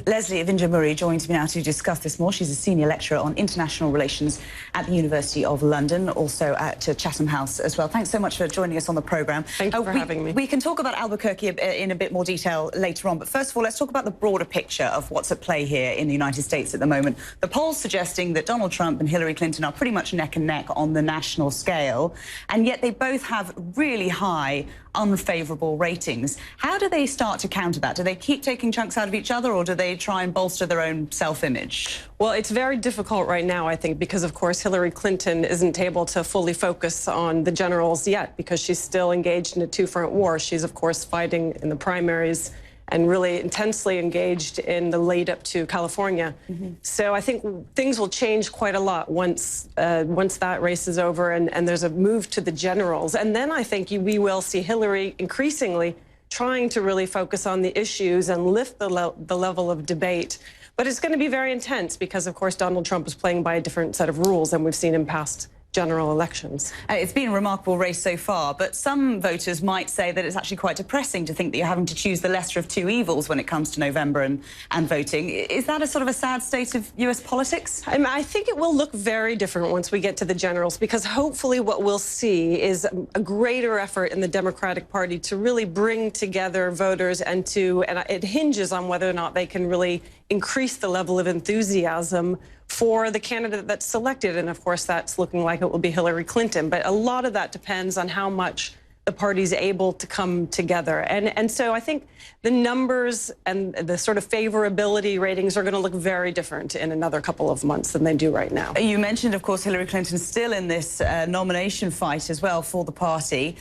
Leslie Vinjamuri joins me now to discuss this more. She's a senior lecturer on international relations at the University of London, also at Chatham House as well. Thanks so much for joining us on the programme. Thank you for having me. We can talk about Albuquerque in a bit more detail later on, but first of all, let's talk about the broader picture of what's at play here in the United States at the moment. The polls suggesting that Donald Trump and Hillary Clinton are pretty much neck and neck on the national scale, and yet they both have really high unfavourable ratings. How do they start to counter that? Do they keep taking chunks out of each other, or do they try and bolster their own self-image? Well, it's very difficult right now, I think, because, of course, Hillary Clinton isn't able to fully focus on the generals yet because she's still engaged in a two-front war. She's, of course, fighting in the primaries and really intensely engaged in the lead-up to California. So I think things will change quite a lot once that race is over and there's a move to the generals. And then I think we will see Hillary increasingly trying to really focus on the issues and lift the level of debate. But it's going to be very intense because, of course, Donald Trump is playing by a different set of rules than we've seen in past general elections. It's been a remarkable race so far, but some voters might say that it's actually quite depressing to think that you're having to choose the lesser of two evils when it comes to November and voting. Is that a sort of a sad state of US politics? I think it will look very different once we get to the generals, because hopefully what we'll see is a greater effort in the Democratic Party to really bring together voters and it hinges on whether or not they can really increase the level of enthusiasm for the candidate that's selected. And of course, that's looking like it will be Hillary Clinton. But a lot of that depends on how much the party's able to come together. And so I think the numbers and the sort of favorability ratings are going to look very different in another couple of months than they do right now. You mentioned, of course, Hillary Clinton still in this nomination fight as well for the party.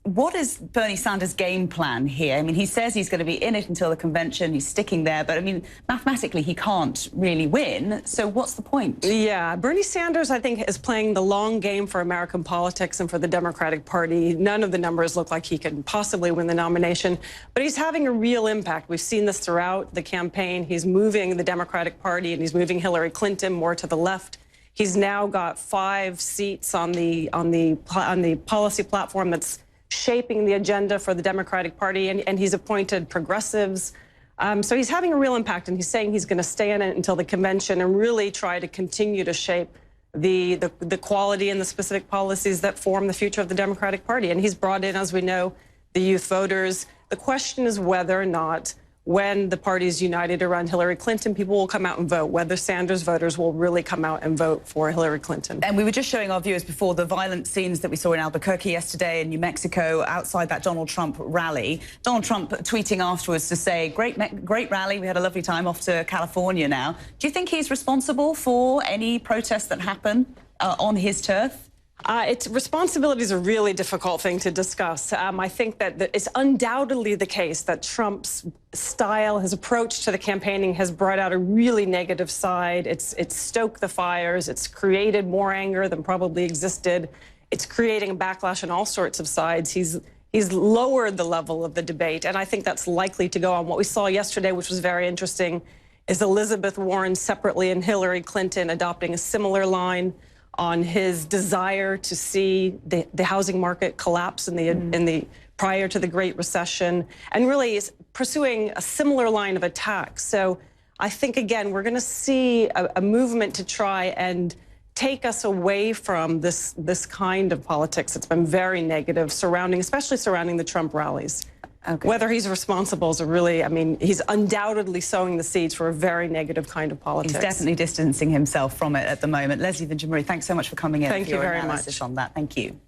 What is Bernie Sanders' game plan here? I mean, he says he's going to be in it until the convention. He's sticking there. But, I mean, mathematically, he can't really win. So what's the point? Yeah, Bernie Sanders, I think, is playing the long game for American politics and for the Democratic Party. None of the numbers look like he can possibly win the nomination. But he's having a real impact. We've seen this throughout the campaign. He's moving the Democratic Party, and he's moving Hillary Clinton more to the left. He's now got 5 seats on the policy platform that's shaping the agenda for the Democratic Party, and he's appointed progressives. So he's having a real impact, and he's saying he's going to stay in it until the convention and really try to continue to shape the quality and the specific policies that form the future of the Democratic Party. And he's brought in, as we know, the youth voters. The question is whether or not, when the party is united around Hillary Clinton, people will come out and vote, whether Sanders voters will really come out and vote for Hillary Clinton. And we were just showing our viewers before the violent scenes that we saw in Albuquerque yesterday in New Mexico outside that Donald Trump rally. Donald Trump tweeting afterwards to say, great rally, we had a lovely time, off to California now. Do you think he's responsible for any protests that happen on his turf? Responsibility is a really difficult thing to discuss. I think that it's undoubtedly the case that Trump's style, his approach to the campaigning has brought out a really negative side. It's stoked the fires. It's created more anger than probably existed. It's creating a backlash on all sorts of sides. He's lowered the level of the debate, and I think that's likely to go on. What we saw yesterday, which was very interesting, is Elizabeth Warren separately and Hillary Clinton adopting a similar line on his desire to see the housing market collapse prior to the Great Recession, and really is pursuing a similar line of attack. So I think, again, we're going to see a movement to try and take us away from this kind of politics that's been very negative, especially surrounding the Trump rallies. Okay. Whether he's responsible is he's undoubtedly sowing the seeds for a very negative kind of politics. He's definitely distancing himself from it at the moment. Leslie Vinjamuri, thanks so much for coming in. Thank you very much on that. Thank you.